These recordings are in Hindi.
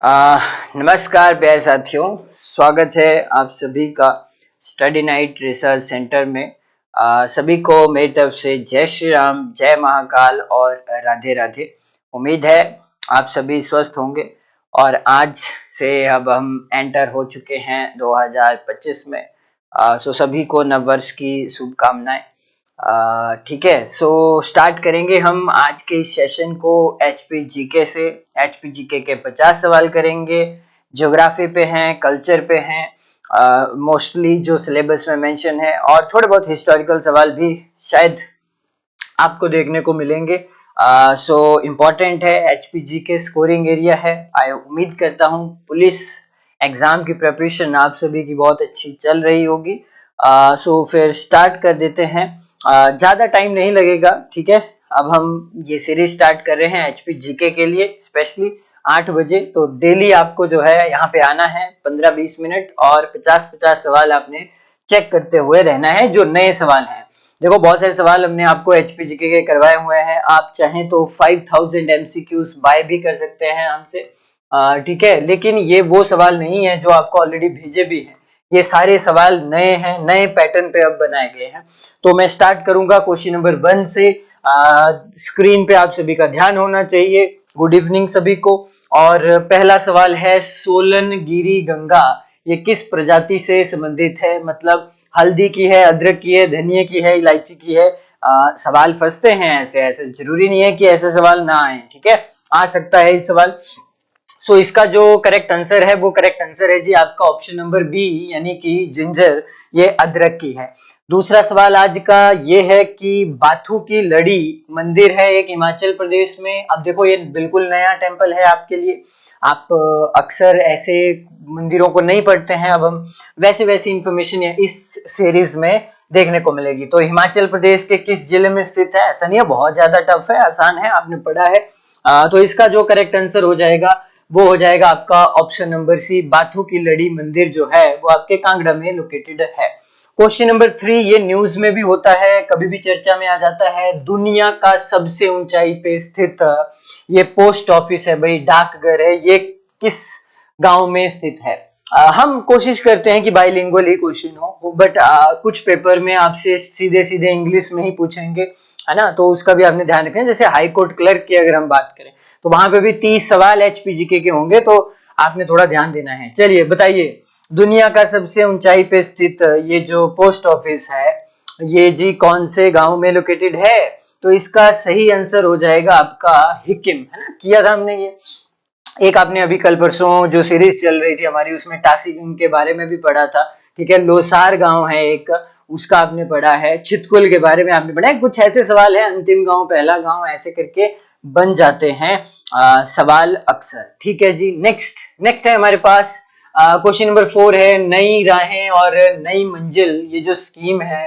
आ, नमस्कार प्यारे साथियों, स्वागत है आप सभी का स्टडी नाइट रिसर्च सेंटर में। सभी को मेरी तरफ से जय श्री राम, जय महाकाल और राधे राधे। उम्मीद है आप सभी स्वस्थ होंगे और आज से अब हम एंटर हो चुके हैं 2025 में। सो सभी को नव वर्ष की शुभकामनाएं। ठीक है, सो स्टार्ट करेंगे हम आज के इस सेशन को एचपी जीके से। एचपी जीके के 50 सवाल करेंगे, ज्योग्राफी पे हैं, कल्चर पे हैं, मोस्टली जो सिलेबस में मेंशन है, और थोड़े बहुत हिस्टोरिकल सवाल भी शायद आपको देखने को मिलेंगे। सो इम्पोर्टेंट है, एचपी जीके स्कोरिंग एरिया है। आई उम्मीद करता हूँ पुलिस एग्जाम की प्रिपरेशन आप सभी की बहुत अच्छी चल रही होगी। सो फिर स्टार्ट कर देते हैं। ज्यादा टाइम नहीं लगेगा, ठीक है। अब हम ये सीरीज स्टार्ट कर रहे हैं एचपी जीके के लिए, स्पेशली 8 बजे। तो डेली आपको जो है यहाँ पे आना है 15-20 मिनट और 50-50 सवाल आपने चेक करते हुए रहना है जो नए सवाल हैं। देखो बहुत सारे सवाल हमने आपको एचपी जीके के करवाए हुए हैं, आप चाहें तो 5000 एमसीक्यूज बाय भी कर सकते हैं हमसे, ठीक है। लेकिन ये वो सवाल नहीं है जो आपको ऑलरेडी भेजे भी हैं, ये सारे सवाल नए हैं, नए पैटर्न पे अब बनाए गए हैं। तो मैं स्टार्ट करूंगा क्वेश्चन नंबर 1 से। स्क्रीन पे आप सभी का ध्यान होना चाहिए। गुड इवनिंग सभी को। और पहला सवाल है, सोलनगिरी गंगा ये किस प्रजाति से संबंधित है? मतलब हल्दी की है, अदरक की है, धनिया की है, इलायची की है। सवाल फंसते हैं ऐसे ऐसे, जरूरी नहीं है कि ऐसे सवाल ना आए, ठीक है, आ सकता है इस सवाल। सो इसका जो करेक्ट आंसर है वो करेक्ट आंसर है जी आपका ऑप्शन नंबर बी, यानी कि जिंजर, ये अदरक की है। दूसरा सवाल आज का ये है कि बाथू की लड़ी मंदिर है एक हिमाचल प्रदेश में। अब देखो ये बिल्कुल नया टेम्पल है आपके लिए, आप अक्सर ऐसे मंदिरों को नहीं पढ़ते हैं। अब हम वैसे वैसी इंफॉर्मेशन इस सीरीज में देखने को मिलेगी। तो हिमाचल प्रदेश के किस जिले में स्थित है? ऐसा नहीं है बहुत ज्यादा टफ है, आसान है, आपने पढ़ा है। तो इसका जो करेक्ट आंसर हो जाएगा वो हो जाएगा आपका ऑप्शन नंबर सी, बाथू की लड़ी मंदिर जो है वो आपके कांगड़ा में लोकेटेड है। क्वेश्चन नंबर 3, ये न्यूज में भी होता है, कभी भी चर्चा में आ जाता है। दुनिया का सबसे ऊंचाई पे स्थित ये पोस्ट ऑफिस है भाई, डाकघर है, ये किस गांव में स्थित है? हम कोशिश करते हैं कि बाइलिंगुअल ही क्वेश्चन हो, बट कुछ पेपर में आपसे सीधे सीधे इंग्लिश में ही पूछेंगे, है ना, तो उसका भी आपने ध्यान रखें। जैसे हाई कोर्ट क्लर्क की अगर हम बात करें तो वहां पे भी 30 सवाल एचपीजीके के होंगे, तो आपने थोड़ा ध्यान देना है। चलिए बताइए, दुनिया का सबसे ऊंचाई पे स्थित ये जो पोस्ट ऑफिस है ये जी कौन से गांव में लोकेटेड है? तो इसका सही आंसर हो जाएगा आपका हिकिम, है ना, किया था हमने ये। एक आपने अभी कल परसों जो सीरीज चल रही थी हमारी उसमें टासीगंज के बारे में भी पढ़ा था, ठीक है। लोसार गांव है एक, उसका आपने पढ़ा है। चितकुल के बारे में आपने पढ़ा है। कुछ ऐसे सवाल है, अंतिम गांव, पहला गांव, ऐसे करके बन जाते हैं सवाल अक्सर, ठीक है जी। नेक्स्ट है हमारे पास क्वेश्चन नंबर 4 है, नई राहें और नई मंजिल ये जो स्कीम है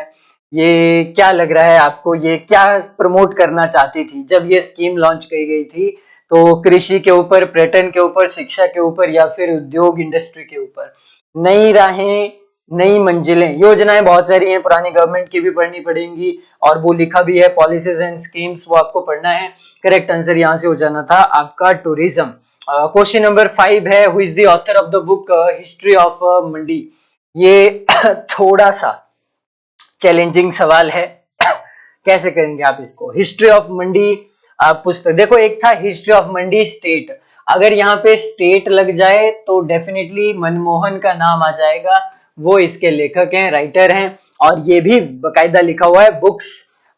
ये क्या लग रहा है आपको, ये क्या प्रमोट करना चाहती थी जब ये स्कीम लॉन्च की गई थी? तो कृषि के ऊपर, पर्यटन के ऊपर, शिक्षा के ऊपर, या फिर उद्योग इंडस्ट्री के ऊपर? नई राहें, नई मंजिलें, योजनाएं बहुत सारी हैं, पुरानी गवर्नमेंट की भी पढ़नी पड़ेंगी, और वो लिखा भी है पॉलिसीज एंड स्कीम्स, वो आपको पढ़ना है। करेक्ट आंसर यहां से हो जाना था आपका टूरिज्म। क्वेश्चन नंबर 5 है, who is the author of the book history of Mandi? ये थोड़ा सा चैलेंजिंग सवाल है कैसे करेंगे आप इसको? हिस्ट्री ऑफ मंडी पुस्तक, देखो एक था हिस्ट्री ऑफ मंडी स्टेट, अगर यहाँ पे स्टेट लग जाए तो डेफिनेटली मनमोहन का नाम आ जाएगा, वो इसके लेखक हैं, राइटर हैं, और ये भी बकायदा लिखा हुआ है बुक्स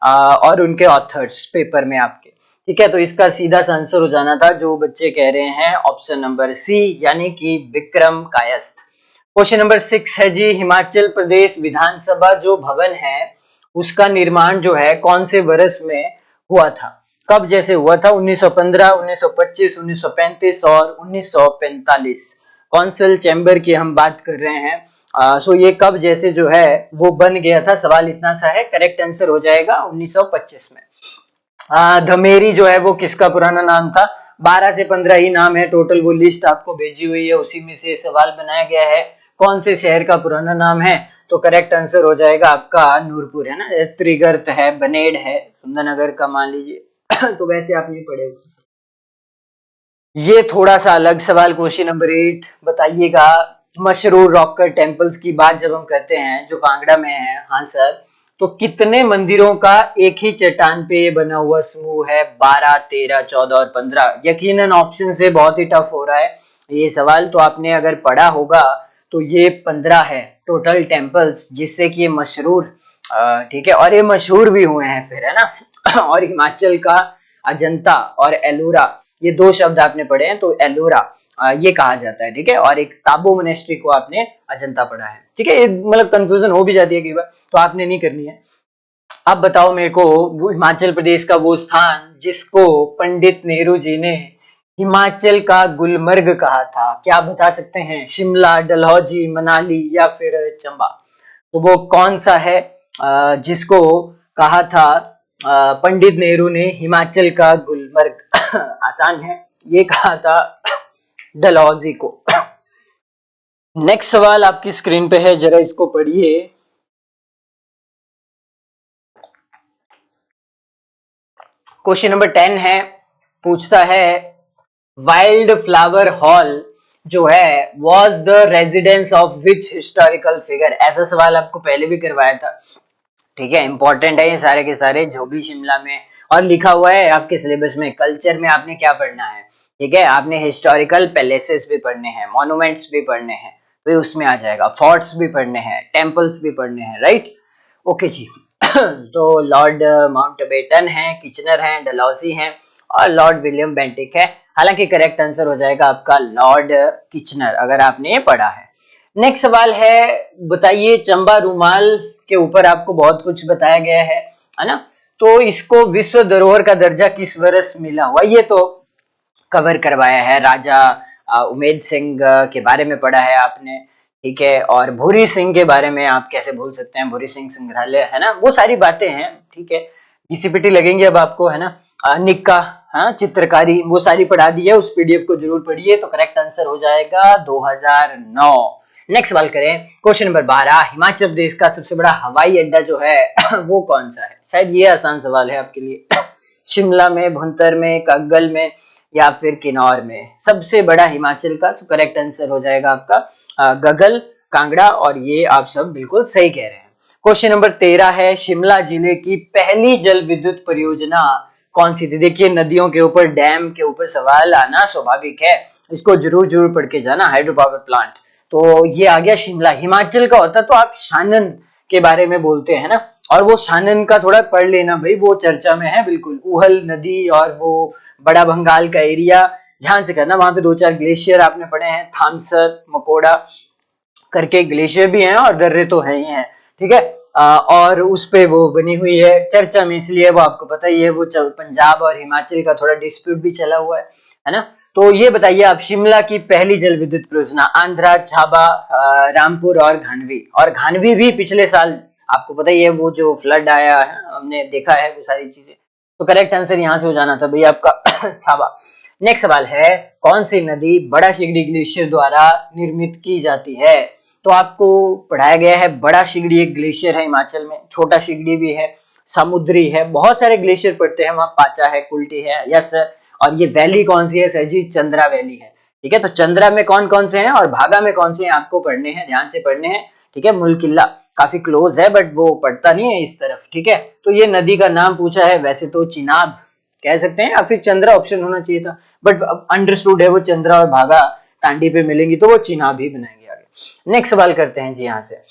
और उनके ऑथर्स पेपर में आपके, ठीक है। तो इसका सीधा सा आंसर हो जाना था जो बच्चे कह रहे हैं ऑप्शन नंबर सी, यानी कि विक्रम कायस्थ। क्वेश्चन नंबर 6 है जी, हिमाचल प्रदेश विधानसभा जो भवन है उसका निर्माण जो है कौन से वर्ष में हुआ था? कब जैसे हुआ था? 1915, 1925, 1935 और 1945। कौंसिल चैम्बर की हम बात कर रहे हैं। सो ये कब जैसे जो है वो बन गया था, सवाल इतना सा है। करेक्ट आंसर हो जाएगा 1925 में। धमेरी जो है वो किसका पुराना नाम था? 12 से 15 ही नाम है टोटल, वो लिस्ट आपको भेजी हुई है, उसी में से सवाल बनाया गया है। कौन से शहर का पुराना नाम है? तो करेक्ट आंसर हो जाएगा आपका नूरपुर, है ना। त्रिगर्त है, बनेड है, सुंदरनगर का मान लीजिए तो वैसे आप नहीं पढ़े। ये थोड़ा सा अलग सवाल, क्वेश्चन नंबर 8 बताइएगा। मशहूर रॉक कट टेम्पल्स की बात जब हम करते हैं जो कांगड़ा में है, हाँ सर, तो कितने मंदिरों का एक ही चट्टान पे ये बना हुआ समूह है? 12, 13, 14 और 15। यकीनन ऑप्शन से बहुत ही टफ हो रहा है ये सवाल, तो आपने अगर पढ़ा होगा तो ये 15 है टोटल टेम्पल्स जिससे कि ये मशहूर, ठीक है, और ये मशहूर भी हुए हैं फिर, है ना। और हिमाचल का अजंता और एलोरा, ये दो शब्द आपने पढ़े हैं, तो एलोरा ये कहा जाता है, ठीक है। और एक ताबो मोनेस्ट्री को आपने अजंता पढ़ा है, ठीक है। ये मतलब कंफ्यूजन हो भी जाती है कई बार, तो आपने नहीं करनी है। अब बताओ मेरे को, वो हिमाचल प्रदेश का वो स्थान जिसको पंडित नेहरू जी ने हिमाचल का गुलमर्ग कहा था, क्या आप बता सकते हैं? शिमला, डलहौजी, मनाली या फिर चंबा? तो वो कौन सा है जिसको कहा था पंडित नेहरू ने हिमाचल का गुलमर्ग? आसान है, ये कहा था डलहौजी को। नेक्स्ट सवाल आपकी स्क्रीन पे है, जरा इसको पढ़िए। क्वेश्चन नंबर 10 है, पूछता है वाइल्ड फ्लावर हॉल जो है was the residence of which historical figure? ऐसा सवाल आपको पहले भी करवाया था, ठीक है। इंपॉर्टेंट है ये सारे के सारे जो भी शिमला में और लिखा हुआ है आपके सिलेबस में। कल्चर में आपने क्या पढ़ना है, ठीक है, आपने हिस्टोरिकल पैलेसेस भी पढ़ने हैं, मॉन्यूमेंट्स भी पढ़ने हैं, तो ये उसमें आ जाएगा। फोर्ट्स भी पढ़ने हैं, टेम्पल्स भी पढ़ने हैं, राइट। ओके जी। तो लॉर्ड माउंटबेटन है, किचनर है, डलहौजी है और लॉर्ड विलियम बेंटिक है। हालांकि करेक्ट आंसर हो जाएगा आपका लॉर्ड किचनर, अगर आपने ये पढ़ा है। नेक्स्ट सवाल है, बताइए चंबा रूमाल के ऊपर आपको बहुत कुछ बताया गया है ना। तो इसको विश्व धरोहर का दर्जा किस वर्ष मिला हुआ? ये तो कवर करवाया है, राजा उमेद सिंह के बारे में पढ़ा है आपने, ठीक है। और भूरी सिंह के बारे में आप कैसे भूल सकते हैं, भूरी सिंह संग्रहालय, है ना, वो सारी बातें हैं, ठीक है। डीसीपीटी लगेंगे अब आपको, है ना। निक्का, हाँ, चित्रकारी, वो सारी पढ़ा दी है, उस पीडीएफ को जरूर पढ़िए। तो करेक्ट आंसर हो जाएगा 2009। नेक्स्ट सवाल करें, क्वेश्चन नंबर 12, हिमाचल प्रदेश का सबसे बड़ा हवाई अड्डा जो है वो कौन सा है? शायद ये आसान सवाल है आपके लिए। शिमला में, भुंतर में, कागल में या फिर किन्नौर में? सबसे बड़ा हिमाचल का, तो करेक्ट आंसर हो जाएगा आपका गगल, कांगड़ा, और ये आप सब बिल्कुल सही कह रहे हैं। क्वेश्चन नंबर 13 है, शिमला जिले की पहली जल विद्युत परियोजना कौन सी थी? देखिए नदियों के ऊपर, डैम के ऊपर सवाल आना स्वाभाविक है, इसको जरूर जरूर पढ़ के जाना। हाइड्रो पावर प्लांट, तो ये आ गया शिमला। हिमाचल का होता तो आप शानन के बारे में बोलते हैं ना, और वो शानन का थोड़ा पढ़ लेना भाई, वो चर्चा में है बिल्कुल। उहल नदी और वो बड़ा भंगाल का एरिया ध्यान से करना, वहां पे 2-4 ग्लेशियर आपने पढ़े हैं, थामसर, मकोड़ा करके ग्लेशियर भी हैं और दर्रे तो है ही हैं, ठीक है। और उस पे वो बनी हुई है चर्चा में, इसलिए वो आपको पता ही है, वो पंजाब और हिमाचल का थोड़ा डिस्प्यूट भी चला हुआ है ना। तो ये बताइए आप, शिमला की पहली जल विद्युत परियोजना, आंध्रा, छाबा, रामपुर और घानवी। और घानवी भी पिछले साल आपको पता ही है, वो जो फ्लड आया है हमने देखा है वो सारी चीजें, तो करेक्ट आंसर यहां से हो जाना था भैया आपका छाबा। नेक्स्ट सवाल है, कौन सी नदी बड़ा शिगड़ी ग्लेशियर द्वारा निर्मित की जाती है? तो आपको पढ़ाया गया है, बड़ा शिगड़ी एक ग्लेशियर है हिमाचल में, छोटा शिगड़ी भी है, समुद्री है, बहुत सारे ग्लेशियर पड़ते हैं वहां, पाचा है, कुल्टी है, यस सर। और ये वैली कौन सी है सर जी? चंद्रा वैली है, ठीक है। तो चंद्रा में कौन कौन से हैं और भागा में कौन से हैं आपको पढ़ने हैं, ध्यान से पढ़ने हैं, ठीक है। मुलकिल्ला काफी क्लोज है बट वो पढ़ता नहीं है इस तरफ, ठीक है। तो ये नदी का नाम पूछा है, वैसे तो चिनाब कह सकते हैं या फिर चंद्रा ऑप्शन होना चाहिए था, बट अंडरस्टूड है वो चंद्रा और भागा टांडी पे मिलेंगी तो वो चिनाब ही बनाएंगे आगे। नेक्स्ट सवाल करते हैं जी यहाँ से।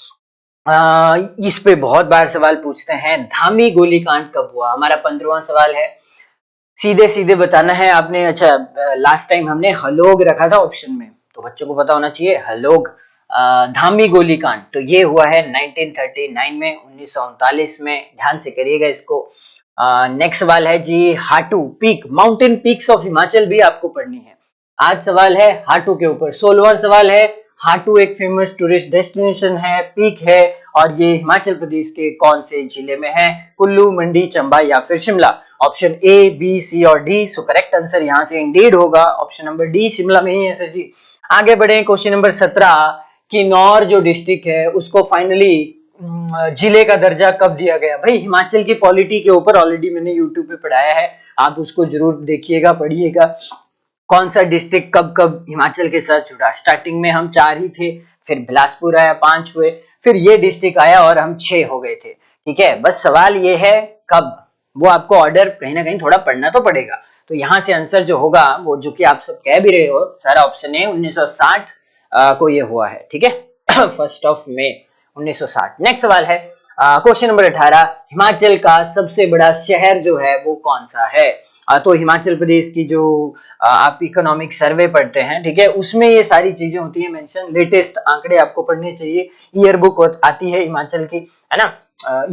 इस पे बहुत बार सवाल पूछते हैं, धामी गोलीकांड कब हुआ? हमारा 15वां सवाल है, सीधे सीधे बताना है आपने। अच्छा, लास्ट टाइम हमने हलोग रखा था ऑप्शन में, तो बच्चों को पता होना चाहिए हलोग। धामी गोलीकांड तो ये हुआ है 1939 में, 1939 में, ध्यान से करिएगा इसको। नेक्स्ट सवाल है जी, Hatu peak, mountain peaks of Himachal भी आपको पढ़नी है। आज सवाल है हाटू के ऊपर। 16वां सवाल है, हाटू एक फेमस टूरिस्ट डेस्टिनेशन है, पीक है, और ये हिमाचल प्रदेश के कौन से जिले में है? कुल्लू, मंडी, चंबा या फिर शिमला? ऑप्शन ए, बी, सी और डी। सो करेक्ट आंसर यहाँ से इंडीड होगा ऑप्शन नंबर डी, शिमला में ही है सर जी। आगे बढ़े, क्वेश्चन नंबर 17, किन्नौर जो डिस्ट्रिक्ट है उसको फाइनली जिले का दर्जा कब दिया गया? भाई हिमाचल की पॉलिटी के ऊपर ऑलरेडी मैंने यूट्यूब पे पढ़ाया है, आप उसको जरूर देखिएगा, पढ़िएगा। कौन सा डिस्ट्रिक्ट कब कब हिमाचल के साथ जुड़ा। स्टार्टिंग में हम 4 ही थे, फिर बिलासपुर आया, 5 हुए, फिर ये डिस्ट्रिक्ट आया और हम 6 हो गए थे। ठीक है, बस सवाल ये है कब, वो आपको ऑर्डर कहीं ना कहीं थोड़ा पढ़ना तो पड़ेगा। तो यहाँ से आंसर जो होगा वो, जो कि आप सब कह भी रहे हो, सारा ऑप्शन है 1960 को ये हुआ है। ठीक है 1 मई 1960। नेक्स्ट सवाल है क्वेश्चन नंबर 18, हिमाचल का सबसे बड़ा शहर जो है वो कौन सा है। तो हिमाचल प्रदेश की जो आप इकोनॉमिक सर्वे पढ़ते हैं, ठीक है, उसमें ये सारी चीजें होती है मेंशन। लेटेस्ट आंकड़े आपको पढ़ने चाहिए, ईयर बुक आती है हिमाचल की, है ना।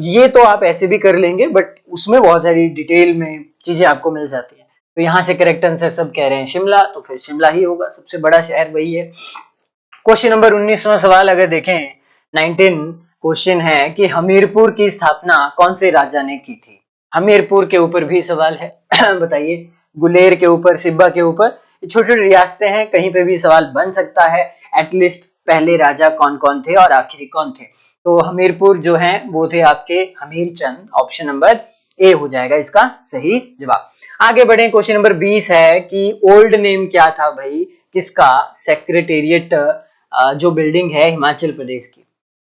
ये तो आप ऐसे भी कर लेंगे, बट उसमें बहुत सारी डिटेल में चीजें आपको मिल जाती है। तो यहाँ से करेक्ट आंसर सब कह रहे हैं शिमला, तो फिर शिमला ही होगा, सबसे बड़ा शहर वही है। क्वेश्चन नंबर 19वां सवाल अगर देखें, 19 क्वेश्चन है कि हमीरपुर की स्थापना कौन से राजा ने की थी। हमीरपुर के ऊपर भी सवाल है बताइए, गुलेर के ऊपर, सिब्बा के ऊपर, छोटी छोटी रियासतें हैं, कहीं पे भी सवाल बन सकता है। एटलीस्ट पहले राजा कौन कौन थे और आखिरी कौन थे। तो हमीरपुर जो है वो थे आपके हमीरचंद, ऑप्शन नंबर ए हो जाएगा इसका सही जवाब। आगे बढ़े, क्वेश्चन नंबर 20 है कि ओल्ड नेम क्या था भाई किसका, सेक्रेटेरिएट जो बिल्डिंग है हिमाचल प्रदेश की,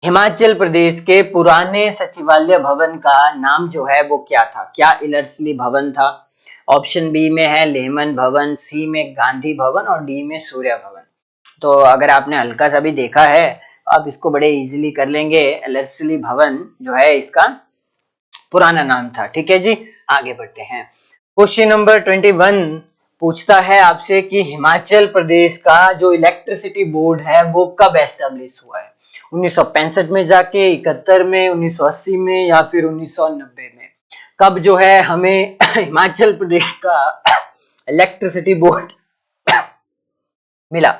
हिमाचल प्रदेश के पुराने सचिवालय भवन का नाम जो है वो क्या था। क्या इलर्सली भवन था, ऑप्शन बी में है लेहमन भवन, सी में गांधी भवन और डी में सूर्या भवन। तो अगर आपने हल्का सा भी देखा है आप इसको बड़े इजीली कर लेंगे। इलर्सली भवन जो है इसका पुराना नाम था। ठीक है जी, आगे बढ़ते हैं। क्वेश्चन नंबर 21 पूछता है आपसे कि हिमाचल प्रदेश का जो इलेक्ट्रिसिटी बोर्ड है वो कब एस्टेब्लिश हुआ है। 1965 में जाके, 71 में, 1980 में या फिर 1990 में, कब जो है हमें हिमाचल प्रदेश का इलेक्ट्रिसिटी बोर्ड मिला।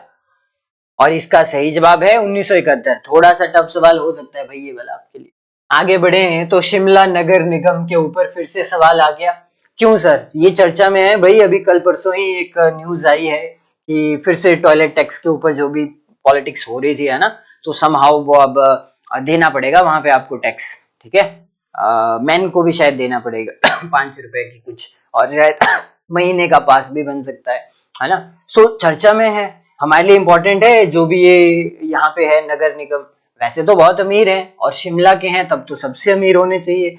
और इसका सही जवाब है 1971। थोड़ा सा टफ सवाल हो सकता है भाई ये वाला आपके लिए। आगे बढ़े हैं तो शिमला नगर निगम के ऊपर फिर से सवाल आ गया। क्यों सर, ये चर्चा में है भाई, अभी कल परसों ही एक न्यूज आई है कि फिर से टॉयलेट टैक्स के ऊपर जो भी पॉलिटिक्स हो रही थी, है ना, तो समहाउ वो अब देना पड़ेगा वहां पे आपको टैक्स। ठीक है, मैन को भी शायद देना पड़ेगा 5 रुपए की कुछ, और शायद महीने का पास भी बन सकता है ना। सो चर्चा में है, हमारे लिए इंपॉर्टेंट है जो भी ये यहाँ पे है नगर निगम। वैसे तो बहुत अमीर हैं और शिमला के हैं, तब तो सबसे अमीर होने चाहिए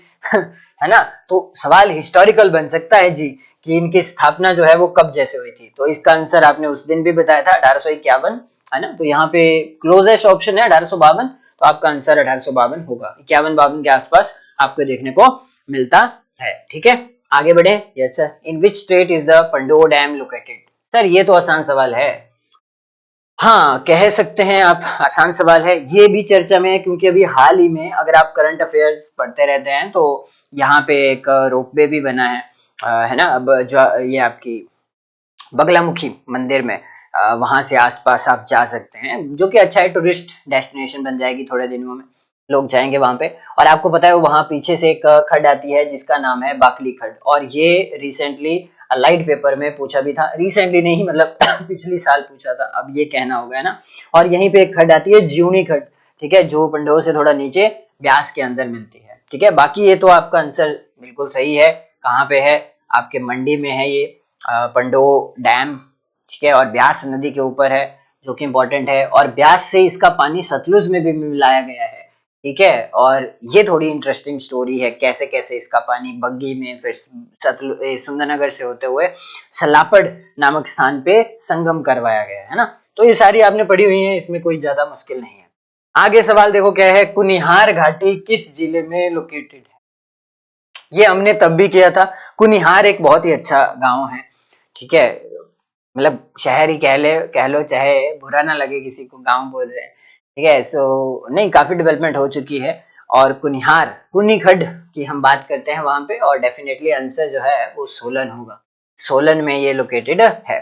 है ना। तो सवाल हिस्टोरिकल बन सकता है जी कि इनकी स्थापना जो है वो कब जैसे हुई थी। तो इसका आंसर आपने उस दिन भी बताया था 1851, है ना। तो यहाँ पे क्लोजेस्ट ऑप्शन है 1852, तो आपका आंसर 1852 होगा। 51-52 के आसपास आपको देखने को मिलता है। ठीक है, आगे बढ़े। Yes sir, in which state is the पंडोर dam located. Sir ये तो आसान सवाल है, हाँ कह सकते हैं आप, आसान सवाल है। ये भी चर्चा में है क्योंकि अभी हाल ही में अगर आप करंट अफेयर्स पढ़ते रहते हैं तो यहाँ पे एक रोपवे भी बना है ना। अब जो ये आपकी बगलामुखी मंदिर में वहां से आसपास आप जा सकते हैं, जो कि अच्छा है, टूरिस्ट डेस्टिनेशन बन जाएगी, थोड़े दिनों में लोग जाएंगे वहां पे। और आपको पता है वहां पीछे से एक खड्ड आती है जिसका नाम है बाकली खड्ड, और ये रिसेंटली लाइट पेपर में पूछा भी था, रिसेंटली नहीं मतलब पिछली साल पूछा था, अब ये कहना होगा, है ना। और यहीं पे एक खड्ड आती है ज्यूनी खड्ड, ठीक है, जो पंडोर से थोड़ा नीचे ब्यास के अंदर मिलती है। ठीक है, बाकी ये तो आपका आंसर बिल्कुल सही है। कहाँ पे है, आपके मंडी में है ये पंडोर डैम, ठीक है, और ब्यास नदी के ऊपर है, जो कि इंपॉर्टेंट है। और ब्यास से इसका पानी सतलुज में भी मिलाया गया है। ठीक है, और ये थोड़ी इंटरेस्टिंग स्टोरी है, कैसे कैसे इसका पानी बग्गी में फिर सुंदरनगर से होते हुए सलापड़ नामक स्थान पे संगम करवाया गया है ना। तो ये सारी आपने पढ़ी हुई है, इसमें कोई ज्यादा मुश्किल नहीं है। आगे सवाल देखो क्या है, कुनिहार घाटी किस जिले में लोकेटेड है। ये हमने तब भी किया था। कुनिहार एक बहुत ही अच्छा गांव है, ठीक है, मतलब शहर ही कह लो, चाहे बुरा ना लगे किसी को, गांव बोल रहे हैं, ठीक है। सो नहीं, काफी डेवलपमेंट हो चुकी है। और कुनिहार, कुनीखड्ड की हम बात करते हैं वहां पे, और डेफिनेटली आंसर जो है वो सोलन होगा, सोलन में ये लोकेटेड है।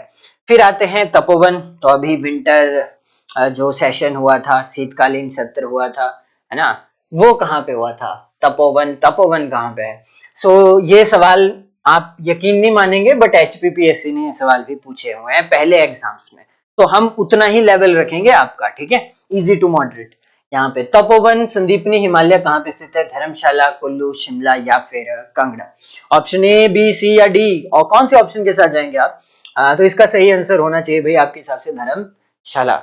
फिर आते हैं तपोवन। तो अभी विंटर जो सेशन हुआ था, शीतकालीन सत्र हुआ था, है ना, वो कहाँ पे हुआ था, तपोवन। तपोवन कहाँ पे है। सो ये सवाल आप यकीन नहीं मानेंगे, बट HPPSC ने ये सवाल भी पूछे हुए हैं पहले एग्जाम्स में, तो हम उतना ही लेवल रखेंगे आपका, ठीक है, इजी टू मॉडरेट। यहाँ पे तपोवन संदीपनी हिमालय कहाँ पे स्थित है, धर्मशाला, कुल्लू, शिमला या फिर Kangra. Option A, B, C या D, और कौन से ऑप्शन के साथ जाएंगे आप, तो इसका सही आंसर होना चाहिए भाई आपके हिसाब से धर्मशाला।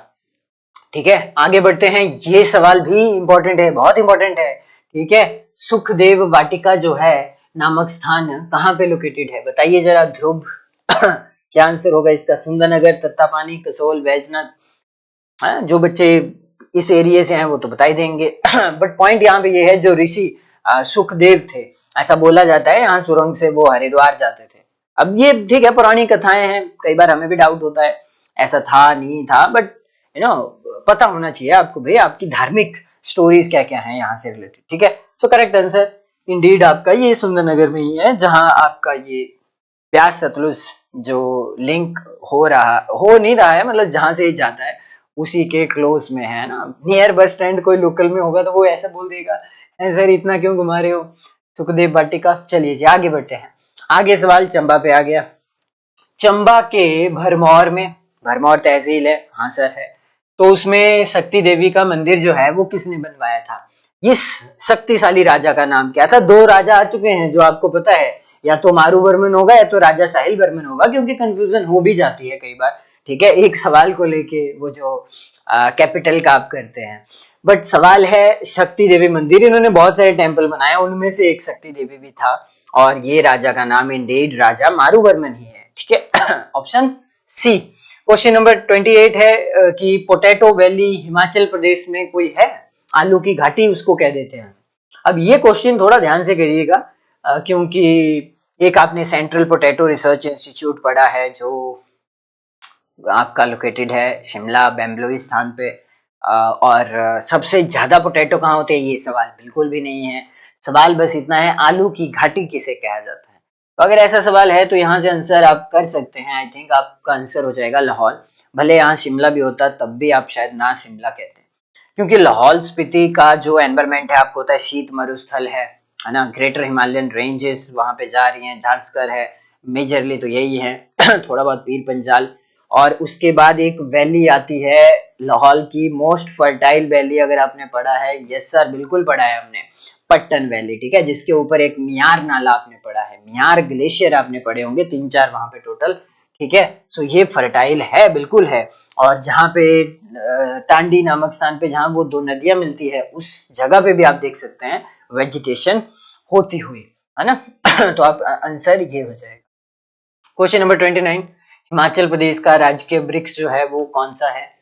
ठीक है, आगे बढ़ते हैं। ये सवाल भी इंपॉर्टेंट है, बहुत इंपॉर्टेंट है। ठीक है, सुखदेव वाटिका जो है नामक स्थान कहाँ पे लोकेटेड है, बताइए जरा ध्रुव। क्या आंसर होगा इसका? सुंदरनगर, तत्तापानी, कसोल, बैजनाथ। जो बच्चे इस एरिया से हैं वो तो बता ही देंगे। बट पॉइंट यहाँ पे ये है, जो ऋषि सुखदेव थे, ऐसा बोला जाता है यहाँ सुरंग से वो हरिद्वार जाते थे। अब ये ठीक है, पुरानी कथाएं हैं, कई बार हमें भी डाउट होता है ऐसा था नहीं था, बट पता होना चाहिए आपको भाई आपकी धार्मिक स्टोरीज क्या क्या है यहाँ से रिलेटेड। ठीक है, सो करेक्ट आंसर इंडीड आपका ये सुंदरनगर में ही है, जहां आपका ये ब्यास सतलुज जो लिंक हो नहीं रहा है, मतलब जहां से ही जाता है उसी के क्लोज में है ना। नियर बस स्टैंड कोई लोकल में होगा तो वो ऐसा बोल देगा, सर इतना क्यों घुमा रहे हो, सुखदेव वाटिका। चलिए जी आगे बढ़ते हैं। आगे सवाल चंबा पे आ गया। चंबा के भरमौर में, भरमौर तहसील है, हाँ सर है, तो उसमें शक्ति देवी का मंदिर जो है वो किसने बनवाया था? इस शक्तिशाली राजा का नाम क्या था? दो राजा आ चुके हैं जो आपको पता है, या तो मारू वर्मन होगा या तो राजा साहिल वर्मन होगा, क्योंकि कंफ्यूजन हो भी जाती है कई बार। ठीक है, एक सवाल को लेके वो जो कैपिटल का आप करते हैं, बट सवाल है शक्ति देवी मंदिर। इन्होंने बहुत सारे टेम्पल बनाए, उनमें से एक शक्ति देवी भी था, और ये राजा का नाम इंडेड राजा मारू वर्मन ही है। ठीक है, ऑप्शन सी। क्वेश्चन नंबर 28 है कि पोटैटो वैली हिमाचल प्रदेश में कोई है, आलू की घाटी उसको कह देते हैं। अब ये क्वेश्चन थोड़ा ध्यान से करिएगा, क्योंकि एक आपने सेंट्रल पोटैटो रिसर्च इंस्टीट्यूट पढ़ा है जो आपका लोकेटेड है शिमला बेम्बलोई स्थान पे, और सबसे ज्यादा पोटैटो कहाँ होते हैं, ये सवाल बिल्कुल भी नहीं है। सवाल बस इतना है आलू की घाटी किसे कहा जाता है। तो अगर ऐसा सवाल है तो यहाँ से आंसर आप कर सकते हैं। आई थिंक आपका आंसर हो जाएगा लाहौल। भले यहाँ शिमला भी होता तब भी आप शायद ना शिमला कहते हैं, क्योंकि लाहौल स्पीति का जो एनवायरमेंट है आपको पता है, शीत मरुस्थल है ना। ग्रेटर हिमालयन रेंजेस वहां पे जा रही हैं, झांसकर है मेजरली तो यही है। थोड़ा बहुत पीर पंजाल, और उसके बाद एक वैली आती है लाहौल की मोस्ट फर्टाइल वैली, अगर आपने पढ़ा है, यस सर बिल्कुल पढ़ा है हमने, पट्टन वैली। ठीक है, जिसके ऊपर एक मियार नाला आपने पढ़ा है, मियार ग्लेशियर आपने पढ़े होंगे, 3-4 वहां पे टोटल। ठीक है, सो ये फर्टाइल है, बिल्कुल है। और जहाँ पे टांडी नामक स्थान पे जहाँ वो दो नदियां मिलती है, उस जगह पे भी आप देख सकते हैं वेजिटेशन होती हुई, है ना। तो आप आंसर ये हो जाएगा। क्वेश्चन नंबर 29, हिमाचल प्रदेश का राजकीय वृक्ष जो है वो कौन सा है?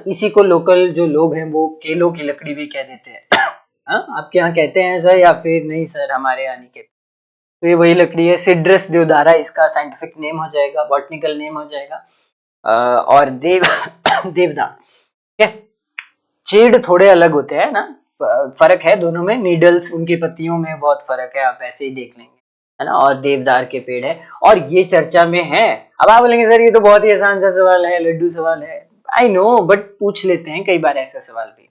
इसी को लोकल जो लोग हैं वो केलों की लकड़ी भी कह देते हैं। आपके यहाँ कहते हैं सर या फिर नहीं सर? हमारे यहाँ नहीं कहते। तो ये वही लकड़ी है, सिड्रस देवदारा इसका साइंटिफिक नेम हो जाएगा, बॉटनिकल नेम हो जाएगा। और देवदार। ठीक है, चीड़ थोड़े अलग होते हैं ना, फर्क है दोनों में, नीडल्स उनकी पत्तियों में बहुत फर्क है, आप ऐसे ही देख लेंगे, है ना। और देवदार के पेड़ है और ये चर्चा में है। अब आप बोलेंगे सर ये तो बहुत ही आसान सा सवाल है, लड्डू सवाल है। आई नो, बट पूछ लेते हैं कई बार ऐसा सवाल भी।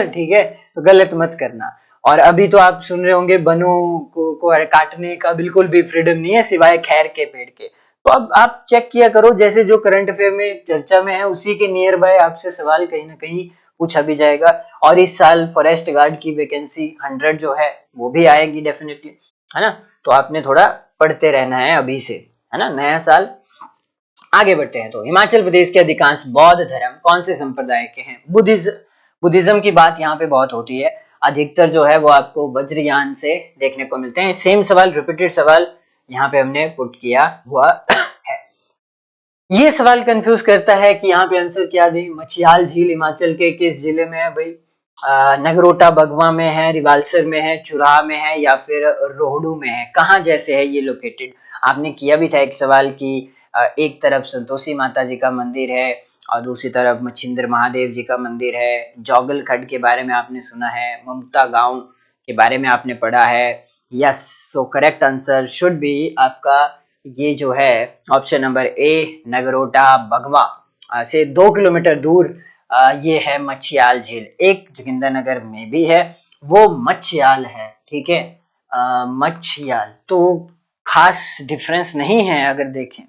ठीक है, तो गलत मत करना। और अभी तो आप सुन रहे होंगे बनों को काटने का बिल्कुल भी फ्रीडम नहीं है सिवाय खैर के पेड़ के। तो अब आप चेक किया करो, जैसे जो करंट अफेयर में चर्चा में है उसी के नियर बाय आपसे सवाल कहीं ना कहीं पूछा भी जाएगा। और इस साल फॉरेस्ट गार्ड की वैकेंसी 100 जो है वो भी आएगी डेफिनेटली, है ना। तो आपने थोड़ा पढ़ते रहना है अभी से, है ना, नया साल। आगे बढ़ते हैं। तो हिमाचल प्रदेश के अधिकांश बौद्ध धर्म कौन से संप्रदाय के हैं? बुद्धिज्म की बात यहाँ पे बहुत होती है, अधिकतर जो है वो आपको वज्रयान से देखने को मिलते हैं। सेम सवाल, रिपीटेड सवाल यहाँ पे हमने पुट किया हुआ है। ये सवाल कंफ्यूज करता है कि यहाँ पे आंसर क्या दे। मछियाल झील हिमाचल के किस जिले में है भाई? नगरोटा बगवा में है, रिवाल्सर में है, चुराह में है, या फिर रोहडू में है? कहाँ जैसे है ये लोकेटेड? आपने किया भी था एक सवाल की एक तरफ संतोषी माता जी का मंदिर है और दूसरी तरफ मच्छिंद्र महादेव जी का मंदिर है। जौगल खड्ड के बारे में आपने सुना है, ममता गांव के बारे में आपने पढ़ा है। Yes, so correct answer should B आपका ये जो है ऑप्शन नंबर ए, नगरोटा बगवा से 2 किलोमीटर दूर ये है मछियाल झील। एक जोगिंद्रनगर में भी है, वो मछियाल है। ठीक है, मछियाल तो खास डिफरेंस नहीं है अगर देखें,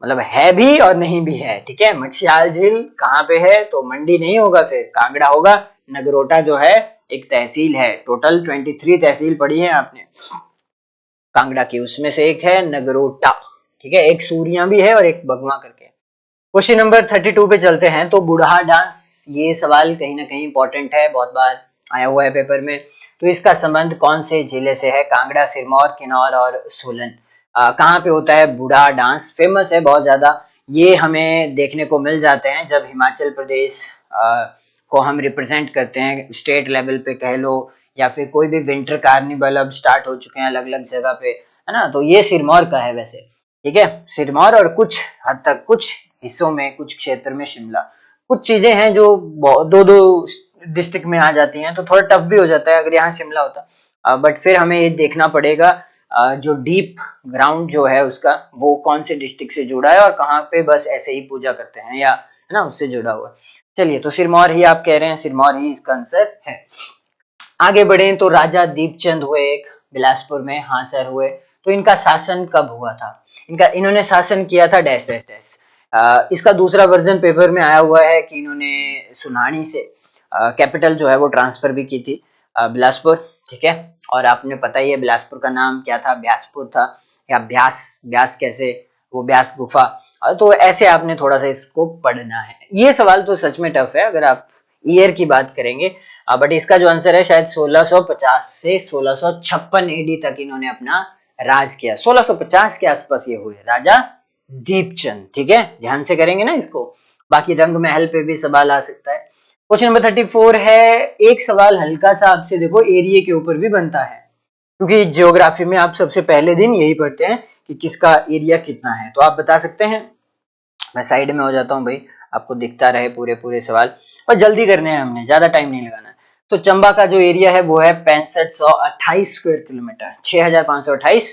मतलब है भी और नहीं भी है। ठीक है, मछियाल झील कहाँ पे है? तो मंडी नहीं होगा, फिर कांगड़ा होगा। नगरोटा जो है एक तहसील है, टोटल 23 तहसील पढ़ी है आपने कांगड़ा की, उसमें से एक है नगरोटा। ठीक है, एक सूरिया भी है और एक बगवा करके। क्वेश्चन नंबर 32 पे चलते हैं। तो बुढ़ा डांस, ये सवाल कहीं ना कहीं इंपॉर्टेंट है, बहुत बार आया हुआ है पेपर में। तो इसका संबंध कौन से जिले से है? कांगड़ा, सिरमौर, किन्नौर और सोलन। कहाँ पे होता है बुढ़ा डांस? फेमस है बहुत ज्यादा, ये हमें देखने को मिल जाते हैं जब हिमाचल प्रदेश को हम रिप्रेजेंट करते हैं स्टेट लेवल पे कह लो, या फिर कोई भी विंटर कार्निवल अब स्टार्ट हो चुके हैं अलग अलग जगह पे, है ना। तो ये सिरमौर का है वैसे, ठीक है, सिरमौर, और कुछ हद तक कुछ हिस्सों में, कुछ क्षेत्र में शिमला। कुछ चीजें हैं जो दो दो डिस्ट्रिक्ट में आ जाती हैं, तो थोड़ा टफ भी हो जाता है अगर यहाँ शिमला होता। बट फिर हमें ये देखना पड़ेगा जो डीप ग्राउंड जो है उसका, वो कौन से डिस्ट्रिक्ट से जुड़ा है और कहाँ पे बस ऐसे ही पूजा करते हैं, या है ना, उससे जुड़ा हुआ। चलिए, तो सिरमौर ही आप कह रहे हैं, सिरमौर ही इसका आंसर है। आगे बढ़े तो राजा दीपचंद हुए एक, बिलासपुर में, हाँ सर हुए। तो इनका शासन कब हुआ था? इन्होंने शासन किया था डैश डैश डैश। इसका दूसरा वर्जन पेपर में आया हुआ है कि इन्होंने सुनानी से कैपिटल जो है वो ट्रांसफर भी की थी, बिलासपुर, ठीक है। और आपने पता ही है बिलासपुर का नाम क्या था, ब्यासपुर था, या ब्यास, ब्यास कैसे, वो ब्यास गुफा। तो ऐसे आपने थोड़ा सा इसको पढ़ना है। ये सवाल तो सच में टफ है अगर आप ईयर की बात करेंगे, बट इसका जो आंसर है शायद 1650 से 1656 एडी तक इन्होंने अपना राज किया। 1650 के आसपास ये हुए राजा दीपचंद, ठीक है, ध्यान से करेंगे ना इसको। बाकी रंग महल पे भी सवाल आ सकता है। क्वेश्चन नंबर 34 है, एक सवाल हल्का सा आपसे देखो एरिया के ऊपर भी बनता है, क्योंकि जियोग्राफी में आप सबसे पहले दिन यही पढ़ते हैं कि किसका एरिया कितना है। तो आप बता सकते हैं? मैं साइड में हो जाता हूँ भाई, आपको दिखता रहे पूरे पूरे सवाल, पर जल्दी करने हैं, हमने ज्यादा टाइम नहीं लगाना। तो चंबा का जो एरिया है वो है 6528 स्क्वायर किलोमीटर, 6528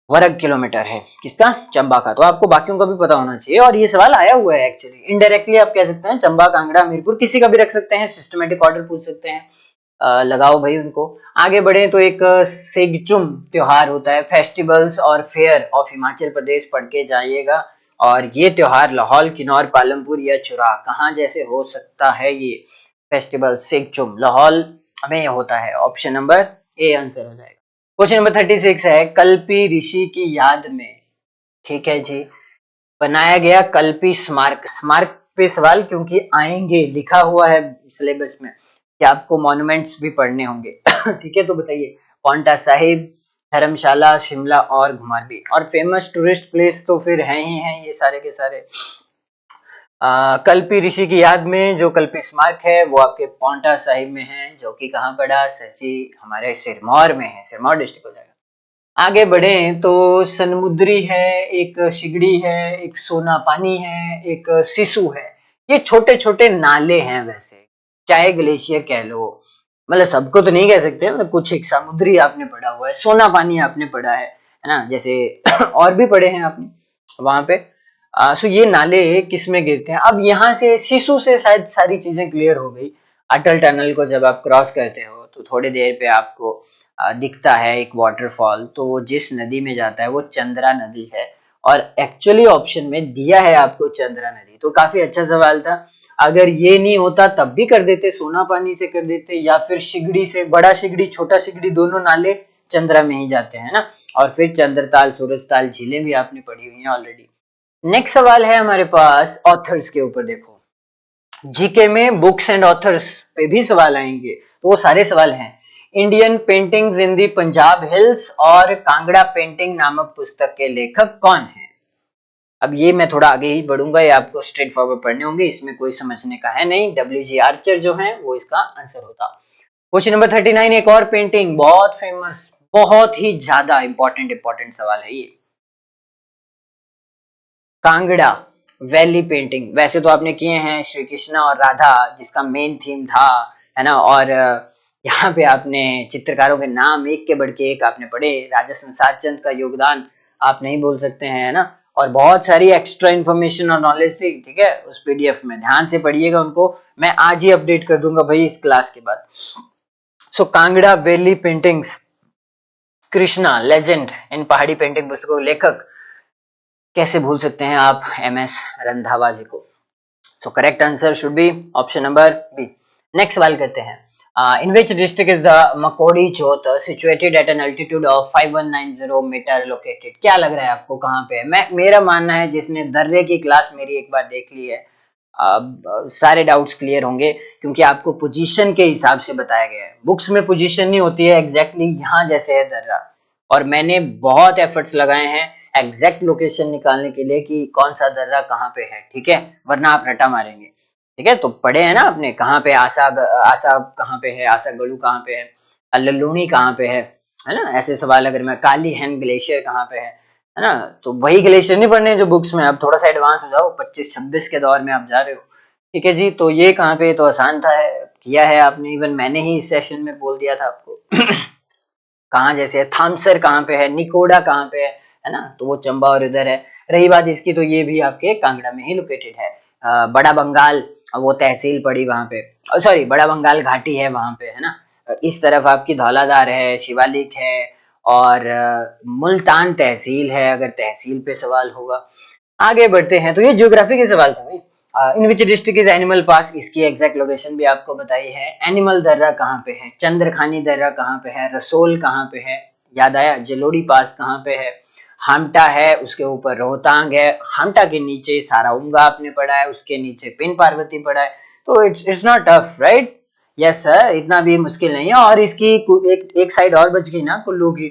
वर्ग किलोमीटर है किसका? चंबा का। तो आपको बाकियों का भी पता होना चाहिए, और ये सवाल आया हुआ है एक्चुअली, इनडायरेक्टली आप कह सकते हैं चंबा, कांगड़ा, हमीरपुर, किसी का भी रख सकते हैं, सिस्टमेटिक ऑर्डर पूछ सकते हैं। लगाओ भाई उनको। आगे बढ़े तो एक सेगचुम त्योहार होता है, फेस्टिवल्स और फेयर ऑफ हिमाचल प्रदेश पढ़ के जाइएगा। और ये त्योहार लाहौल, किन्नौर, पालमपुर या चुरा कहाँ जैसे हो सकता है? ये फेस्टिवल सेगचुम लाहौल में होता है। ऑप्शन नंबर ए आंसर हो जाएगा। क्वेश्चन नंबर 36 है, कल्पी ऋषि की याद में, ठीक है जी, बनाया गया कल्पी स्मारक। स्मारक पे सवाल क्योंकि आएंगे, लिखा हुआ है सिलेबस में कि आपको मॉन्यूमेंट्स भी पढ़ने होंगे ठीक है, तो बताइए। पांवटा साहिब, धर्मशाला, शिमला और घुमारवी। और फेमस टूरिस्ट प्लेस तो फिर हैं ही हैं ये सारे के सारे। कल्पी ऋषि की याद में जो कल्पी स्मारक है वो आपके पांवटा साहिब में है, जो कि कहाँ पड़ा? सर जी, हमारे सिरमौर में है, सिरमौर डिस्ट्रिक्ट हो जाएगा। आगे बढ़े तो सनमुद्री है, एक सिगड़ी है, एक सोना पानी है, एक सिसु है। ये छोटे छोटे नाले हैं वैसे, चाहे ग्लेशियर कह लो, मतलब सबको तो नहीं कह सकते, मतलब कुछ। एक समुद्री आपने पढ़ा हुआ है, सोना पानी आपने पढ़ा है ना, जैसे और भी पढ़े हैं आपने वहां पे। सो ये नाले किस में गिरते हैं? अब यहाँ से सिसु से शायद सारी चीजें क्लियर हो गई। अटल टनल को जब आप क्रॉस करते हो तो थोड़ी देर पे आपको दिखता है एक वाटरफॉल, तो वो जिस नदी में जाता है वो चंद्रा नदी है, और एक्चुअली ऑप्शन में दिया है आपको चंद्रा नदी। तो काफी अच्छा सवाल था। अगर ये नहीं होता तब भी कर देते, सोना पानी से कर देते, या फिर सिगड़ी से, बड़ा सिगड़ी छोटा सिगड़ी दोनों नाले चंद्रा में ही जाते हैं ना। और फिर चंद्रताल, सूरजताल झीलें भी आपने पढ़ी हुई हैं ऑलरेडी। नेक्स्ट सवाल है हमारे पास ऑथर्स के ऊपर। देखो, जीके में बुक्स एंड ऑथर्स पे भी सवाल आएंगे, तो वो सारे सवाल हैं। Indian paintings in the Punjab hills और कांगड़ा पेंटिंग नामक पुस्तक के लेखक कौन है? अब ये मैं थोड़ा आगे ही बढ़ूंगा, ये आपको स्ट्रेट फॉरवर्ड पढ़ने होंगे, इसमें कोई समझने का है नहीं। WG आर्चर जो है वो इसका आंसर होता। क्वेश्चन नंबर 39, एक और पेंटिंग बहुत फेमस, बहुत ही ज्यादा इंपॉर्टेंट सवाल है ये, कांगड़ा वैली पेंटिंग। वैसे तो आपने किए हैं श्री कृष्णा और राधा, जिसका मेन थीम था, है ना। और यहाँ पे आपने चित्रकारों के नाम एक के बढ़ के एक आपने पढ़े। राजा संसार चंद का योगदान आप नहीं बोल सकते हैं, है ना। और बहुत सारी एक्स्ट्रा इन्फॉर्मेशन और नॉलेज थी, ठीक है, उस PDF में, ध्यान से पढ़िएगा उनको। मैं आज ही अपडेट कर दूंगा भाई इस क्लास के बाद। So Kangra valley paintings, Krishna legend in Pahari painting पुस्तकों लेखक, कैसे भूल सकते हैं आप MS रंधावा जी को। So correct answer should be option number B. Next सवाल करते हैं। In which district is the Makodi Chowth situated at an altitude of 5190 metre located? क्या लग रहा है आपको कहाँ पे है? मेरा मानना है जिसने दर्रे की क्लास मेरी एक बार देख ली है, सारे डाउट्स क्लियर होंगे, क्योंकि आपको पोजीशन के हिसाब से बताया गया है। बुक्स में पोजीशन नहीं होती है एग्जैक्टली यहाँ जैसे है दर्रा, और मैंने बहुत एफर्ट्स लगाए हैं एग्जैक्ट लोकेशन निकालने के लिए कि कौन सा दर्रा कहाँ पे है, ठीक है, वरना आप रटा मारेंगे। ठीक है, तो पढ़े हैं ना आपने कहाँ पे आसा कहाँ पे है, आसा गढ़ू कहाँ पे है, ललूनी कहाँ पे है ना, ऐसे सवाल अगर मैं काली हैन ग्लेशियर कहाँ पे है ना, तो वही ग्लेशियर नहीं पढ़ने जो बुक्स में, अब थोड़ा सा एडवांस हो जाओ, 25-26 के दौर में आप जा रहे हो। ठीक है जी, तो ये कहाँ पे, तो आसान था, है किया है आपने, इवन मैंने ही इस सेशन में बोल दिया था आपको। कहाँ जैसे थामसर कहाँ पे है, निकोडा कहाँ पे है ना, तो वो चंबा और इधर है। रही बात इसकी, तो ये भी आपके कांगड़ा में ही लोकेटेड है। बड़ा बंगाल वो तहसील पड़ी वहां पे, सॉरी बड़ा बंगाल घाटी है वहां पे, है ना। इस तरफ आपकी धौलाधार है, शिवालिक है, और मुल्तान तहसील है, अगर तहसील पे सवाल होगा। आगे बढ़ते हैं, तो ये ज्योग्राफी के सवाल थे भाई। इन विच डिस्ट्रिक्ट इज एनिमल पास, इसकी एग्जैक्ट लोकेशन भी आपको बताई है। एनिमल दर्रा कहाँ पे है, चंद्रखानी दर्रा कहाँ पे है, रसोल कहाँ पे है, याद आया, जलोड़ी पास कहाँ पे है, हामटा है, उसके ऊपर रोहतांग है, हामटा के नीचे साराउंगा आपने पढ़ा है, उसके नीचे पिन पार्वती पढ़ा है, तो it's not tough, right? Yes sir, इतना भी मुश्किल नहीं है। और इसकी एक साइड और बच गई ना कुल्लू की,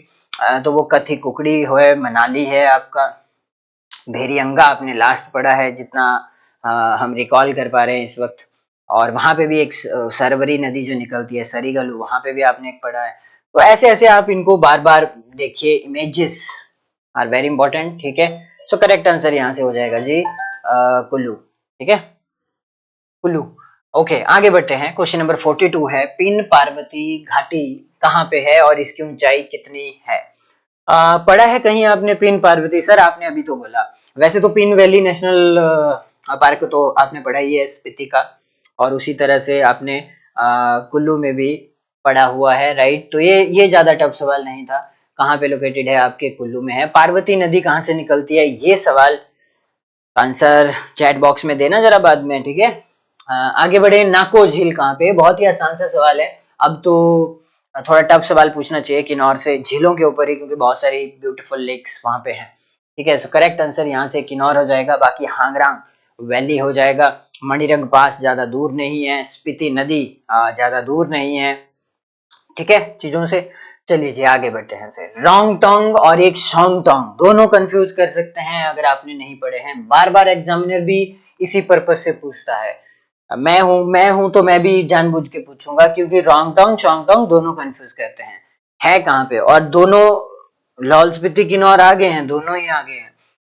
तो वो कथी कुकड़ी है, मनाली है आपका, भेरियंगा आपने लास्ट पढ़ा है जितना हम रिकॉल कर पा रहे हैं इस वक्त, और वहां पे भी एक सरवरी नदी जो निकलती है सरीगलू, वहां पे भी आपने एक पढ़ा है। तो ऐसे ऐसे आप इनको बार बार देखिए, इमेजेस आर वेरी इंपॉर्टेंट, ठीक है। सो करेक्ट आंसर यहाँ से हो जाएगा जी कुल्लू, ठीक है, कुल्लू। ओके, आगे बढ़ते हैं। क्वेश्चन नंबर 42 है, पिन पार्वती घाटी कहाँ पे है और इसकी ऊंचाई कितनी है? पढ़ा है कहीं आपने पिन पार्वती? सर आपने अभी तो बोला, वैसे तो पिन वैली नेशनल पार्क तो आपने पढ़ा ही है स्पीति का, और उसी तरह से आपने कुल्लू में भी पढ़ा हुआ है, राइट। तो ये ज्यादा टफ सवाल नहीं था। कहाँ पे लोकेटेड है आपके? कुल्लू में है। पार्वती नदी कहाँ से निकलती है, ये सवाल आंसर चैट बॉक्स में देना जरा बाद में, ठीक है। आगे बढ़े, नाको झील कहाँ पे? बहुत ही आसान सा सवाल है। अब तो थोड़ा टफ सवाल पूछना चाहिए किन्नौर से, झीलों के ऊपर ही, क्योंकि बहुत सारी ब्यूटीफुल लेक्स वहां पे हैं, ठीक है। सो करेक्ट आंसर यहाँ से किन्नौर हो जाएगा। बाकी हांगरांग वैली हो जाएगा, मणिरंग पास ज्यादा दूर नहीं है, स्पीति नदी ज्यादा दूर नहीं है, ठीक है चीजों से। चलिए जी आगे बढ़ते हैं। फिर रोंगटोंग और एक शोंगटोंग, दोनों कंफ्यूज कर सकते हैं अगर आपने नहीं पढ़े हैं। बार बार एग्जामिनर भी इसी पर्पज से पूछता है। मैं हूं तो मैं भी जानबूझ के पूछूंगा, क्योंकि रोंगटोंग शोंगटोंग दोनों कंफ्यूज करते हैं। है कहाँ पे? और दोनों लाहौल स्पीति किन्नौर आगे हैं, दोनों ही आगे हैं,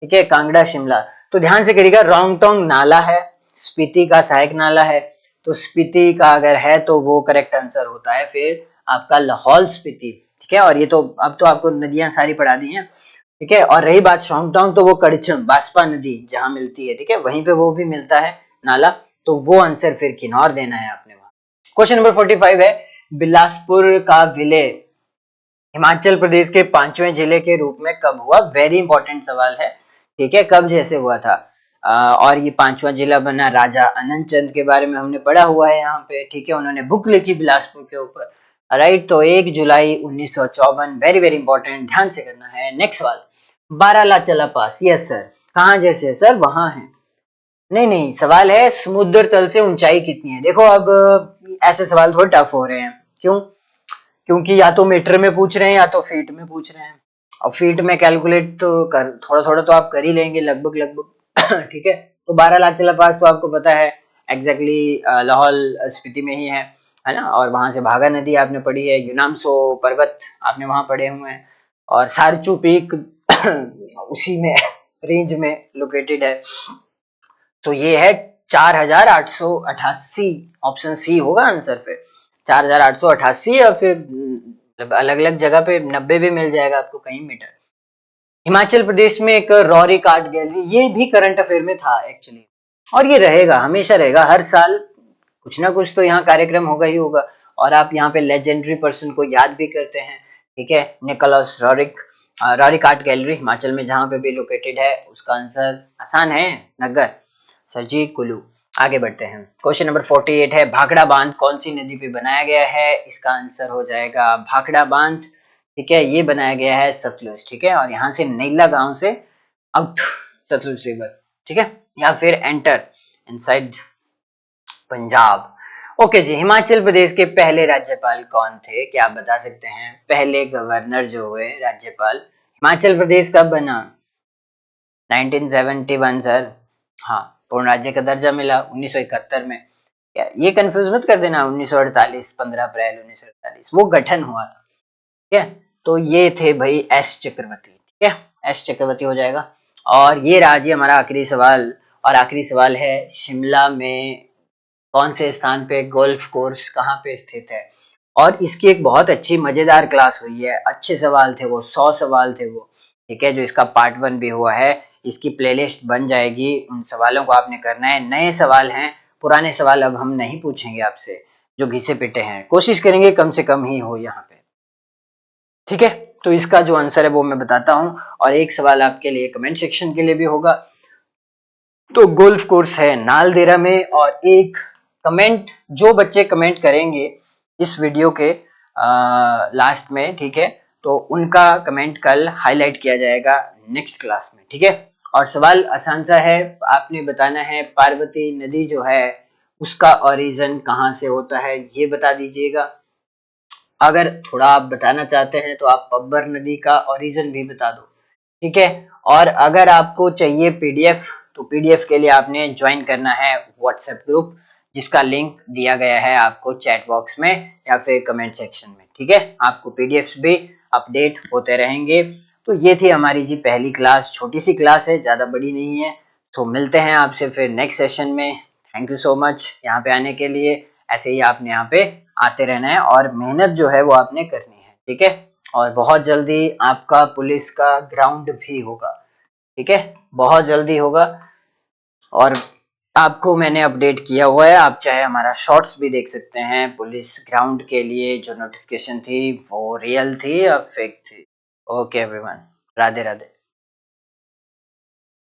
ठीक है, कांगड़ा शिमला। तो ध्यान से करिएगा, रोंगटोंग नाला है, स्पीति का सहायक नाला है, तो स्पीति का अगर है तो वो करेक्ट आंसर होता है फिर आपका लाहौल स्पीति, ठीक है। और ये तो अब तो आपको नदियां सारी पढ़ा दी हैं, ठीक है। और रही बात शोंगटोंग, तो वो कड़चम बास्पा नदी जहां मिलती है, ठीक है, वहीं पे वो भी मिलता है नाला, तो वो आंसर फिर किन्नौर देना है आपने वहां। क्वेश्चन नंबर 45 है, बिलासपुर का विलय हिमाचल प्रदेश के 5वें जिले के रूप में कब हुआ? वेरी इंपॉर्टेंट सवाल है, ठीक है, कब जैसे हुआ था। और ये 5वां जिला बना राजा अनंत चंद के बारे में हमने पढ़ा हुआ है यहाँ पे, ठीक है, उन्होंने बुक लिखी बिलासपुर के ऊपर, राइट। तो 1 जुलाई 1954, वेरी वेरी इंपॉर्टेंट, ध्यान से करना है। नेक्स्ट सवाल, बारालाचला पास, यस सर, कहाँ जैसे है सर? वहां है। नहीं नहीं, सवाल है समुद्र तल से ऊंचाई कितनी है। देखो अब ऐसे सवाल थोड़े टफ हो रहे हैं, क्यों? क्योंकि या तो मीटर में पूछ रहे हैं या तो फीट में पूछ रहे हैं। और फीट में कैलकुलेट तो कर थोड़ा थोड़ा तो आप कर ही लेंगे, लगभग लगभग ठीक है। तो बारालाचला पास तो आपको पता है एग्जैक्टली लाहौल स्पीति में ही है ना। और वहां से भागा नदी आपने पढ़ी है, यूनामसो पर्वत आपने वहां पढ़े हुए हैं, और सारचू पीक उसी में रेंज में लोकेटेड है। तो ये है 4888, ऑप्शन सी होगा आंसर पे, 4888, या फिर अलग अलग जगह पे 90 भी मिल जाएगा आपको कहीं मीटर। हिमाचल प्रदेश में एक रॉरिक आर्ट गैलरी, ये भी करंट अफेयर में था एक्चुअली, और ये रहेगा, हमेशा रहेगा, हर साल कुछ ना कुछ तो यहाँ कार्यक्रम होगा ही होगा। और आप यहाँ पे लेजेंडरी पर्सन को याद भी करते हैं, ठीक है, Nicholas Roerich. Roerich art gallery Himachal में जहाँ पे भी लोकेटेड है, उसका आंसर आसान है, नगर, सर जी कुल्लू। आगे बढ़ते हैं। क्वेश्चन नंबर 48 है, भाखड़ा बांध कौन सी नदी पे बनाया गया है? इसका आंसर हो जाएगा भाखड़ा बांध, ठीक है, ये बनाया गया है सतलुज, ठीक है, और यहाँ से नैला गांव से आउट सतलुज रिवर, ठीक है, या फिर एंटर इनसाइड पंजाब। ओके जी, हिमाचल प्रदेश के पहले राज्यपाल कौन थे? क्या आप बता सकते हैं? पहले गवर्नर जो हुए राज्यपाल हिमाचल प्रदेश कब बना? 1971 सर। हाँ, पूर्ण राज्य का दर्जा मिला 1971 में। ये कंफ्यूज मत कर देना, 1948 15 अप्रैल 1948 वो गठन हुआ था, ठीक है। तो ये थे भाई एस चक्रवर्ती, ठीक है, एस चक्रवर्ती हो जाएगा। और ये रहा जी हमारा आखिरी सवाल, और आखिरी सवाल है, शिमला में कौन से स्थान पे गोल्फ कोर्स कहाँ पे स्थित है? और इसकी एक बहुत अच्छी मजेदार क्लास हुई है, अच्छे सवाल थे वो, 100 सवाल थे वो, ठीक है, जो इसका पार्ट 1 भी हुआ है, इसकी प्लेलिस्ट बन जाएगी, उन सवालों को आपने करना है। नए सवाल हैं, पुराने सवाल अब हम नहीं पूछेंगे आपसे, जो घिसे पिटे हैं, कोशिश करेंगे कम से कम ही हो यहाँ पे, ठीक है। तो इसका जो आंसर है वो मैं बताता हूँ, और एक सवाल आपके लिए कमेंट सेक्शन के लिए भी होगा। तो गोल्फ कोर्स है नालदेहरा में, और एक कमेंट, जो बच्चे कमेंट करेंगे इस वीडियो के लास्ट में, ठीक है, तो उनका कमेंट कल हाईलाइट किया जाएगा नेक्स्ट क्लास में, ठीक है। और सवाल आसान सा है, आपने बताना है पार्वती नदी जो है उसका ओरिजिन कहाँ से होता है, ये बता दीजिएगा। अगर थोड़ा आप बताना चाहते हैं तो आप पब्बर नदी का ओरिजिन भी बता दो, ठीक है। और अगर आपको चाहिए पीडीएफ, तो पीडीएफ के लिए आपने ज्वाइन करना है व्हाट्सएप ग्रुप, जिसका लिंक दिया गया है आपको चैट बॉक्स में या फिर कमेंट सेक्शन में, ठीक है। आपको पीडीएफ भी अपडेट होते रहेंगे। तो ये थी हमारी जी पहली क्लास, छोटी सी क्लास है, ज़्यादा बड़ी नहीं है। तो मिलते हैं आपसे फिर नेक्स्ट सेशन में। थैंक यू सो मच यहाँ पे आने के लिए। ऐसे ही आपने यहाँ पे आते रहना है, और मेहनत जो है वो आपने करनी है, ठीक है। और बहुत जल्दी आपका पुलिस का ग्राउंड भी होगा, ठीक है, बहुत जल्दी होगा। और आपको मैंने अपडेट किया हुआ है, आप चाहे हमारा शॉर्ट्स भी देख सकते हैं। पुलिस ग्राउंड के लिए जो नोटिफिकेशन थी वो रियल थी या फेक थी। Okay everyone, Radhe Radhe.